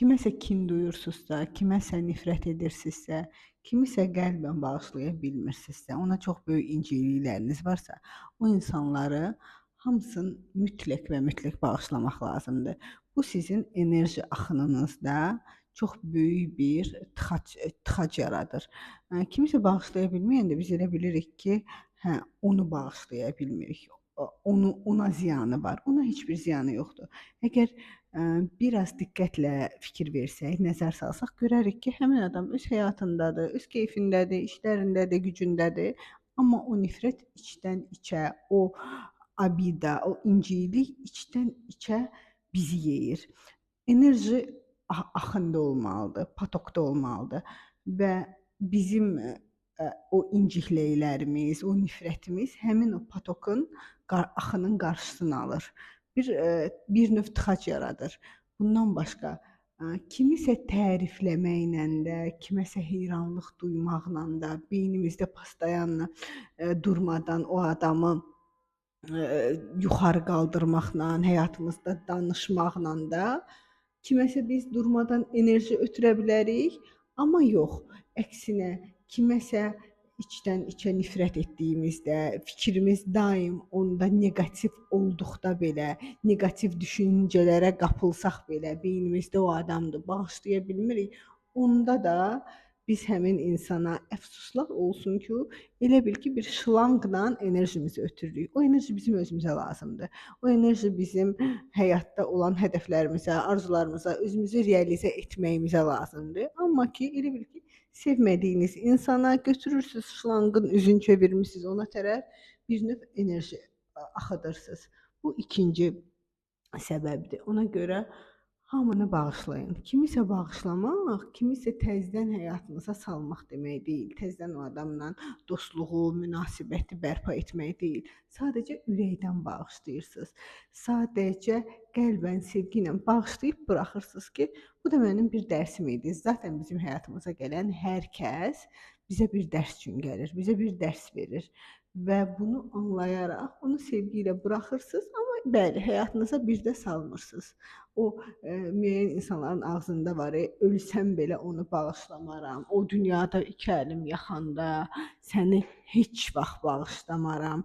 kiməsə kin duyursunuzsa, kiməsə nifrət edirsinizsə, kimisə qəlbən bağışlaya bilmirsinizsə, ona çox böyük inciklikləriniz varsa, o insanları hamısını mütləq və mütləq bağışlamaq lazımdır. Bu sizin enerji axınınızda çox böyük bir tıxac yaradır. Kimisə bağışlaya bilməyəndə biz elə bilirik ki, hə, onu bağışlaya bilmirik. Ona ziyanı var. Ona heç bir ziyanı yoxdur. Əgər biraz diqqətlə fikir versək, nəzər salsaq, görərik ki, həmin adam öz həyatındadır, öz keyfindədir, işlərindədir, gücündədir. Amma o nifrət içdən içə, o abida, o inciklik içdən içə bizi yeyir. Enerji axında olmalıdır, potokda olmalıdır və bizim o incikliklərimiz, o nifrətimiz həmin o potokun axının qarşısını alır. Bir növ tıxac yaradır. Bundan başqa kimisə tərifləməklə də, kiməsə heyranlıq duymaqla da, beynimizdə pastayanla durmadan o adamı yuxarı qaldırmaqla, həyatımızda danışmaqla da kiməsə biz durmadan enerji ötürə bilərik, amma yox, əksinə kiməsə içdən içə nifrət etdiyimizdə, fikrimiz daim onda neqativ olduqda belə, neqativ düşüncələrə qapılsaq belə, beynimizdə o adamdır, bağışlaya bilmirik. Onda da biz həmin insana əfsuslar olsun ki, elə bil ki, bir şlanqla enerjimizi ötürürük. O enerji bizim özümüzə lazımdır. O enerji bizim həyatda olan hədəflərimizə, arzularımıza, özümüzü realizə etməyimizə lazımdır. Amma ki, elə bil ki, sevmədiyiniz insana götürürsünüz, şlanqın üzünü çevirmişsiniz ona tərəf, bir növ enerji axıdırsınız. Bu ikinci səbəbdir. Ona görə hamını bağışlayın. Kimisə bağışlamaq, kimisə təzədən həyatınıza salmaq demək deyil. Təzədən o adamla dostluğu, münasibəti bərpa etmək deyil. Sadəcə ürəkdən bağışlayırsınız. Sadəcə qəlbən, sevgi ilə bağışlayıb buraxırsınız ki, bu da mənim bir dərsim idi. Zaten bizim həyatımıza gələn hər kəs bizə bir dərs üçün gəlir, bizə bir dərs verir. Və bunu anlayaraq onu sevgi ilə buraxırsınız, amma bəli, həyatınıza bir də salmırsınız. O müəyyən insanların ağzında var, ölsəm belə onu bağışlamaram, o dünyada iki əlim yaxanda səni heç vaxt bağışlamaram.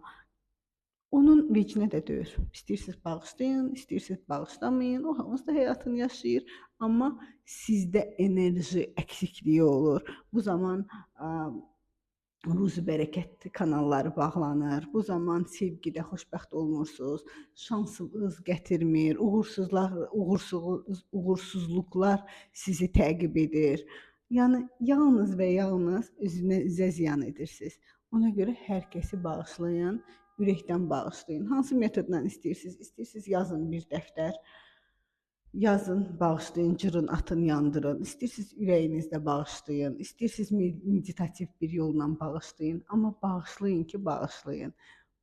Onun vecinə də deyir. İstəyirsiniz bağışlayın, istəyirsiniz bağışlamayın. O onsuz da həyatını yaşayır, amma sizdə enerji əksikliyi olur. Bu zaman ruzi bərəkət kanalları bağlanır. Bu zaman sevgidə xoşbəxt olmursunuz. Şansınız gətirmir. Uğursuzluqlar sizi təqib edir. Yəni yalnız və yalnız özünüzə ziyan edirsiniz. Ona görə hər kəsi bağışlayın, ürəkdən bağışlayın. Hansı metodla istəyirsiniz? İstəyirsiniz yazın bir dəftər. Yazın, bağışlayın, cırın, atın, yandırın. İstəyirsiniz ürəyinizdə bağışlayın. İstəyirsiniz meditativ bir yolla bağışlayın. Amma bağışlayın ki, bağışlayın.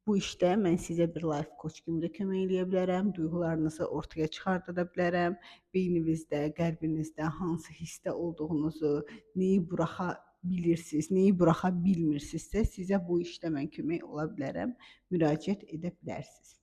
Bu işdə mən sizə bir life coach kimi də kömək edə bilərəm. Duyğularınızı ortaya çıxarda bilərəm. Beyninizdə, qəlbinizdə hansı hissdə olduğunuzu, neyi buraxa bilirsiniz, neyi buraxa bilmirsinizsə, sizə bu işdə mən kömək ola bilərəm. Müraciət edə bilərsiniz.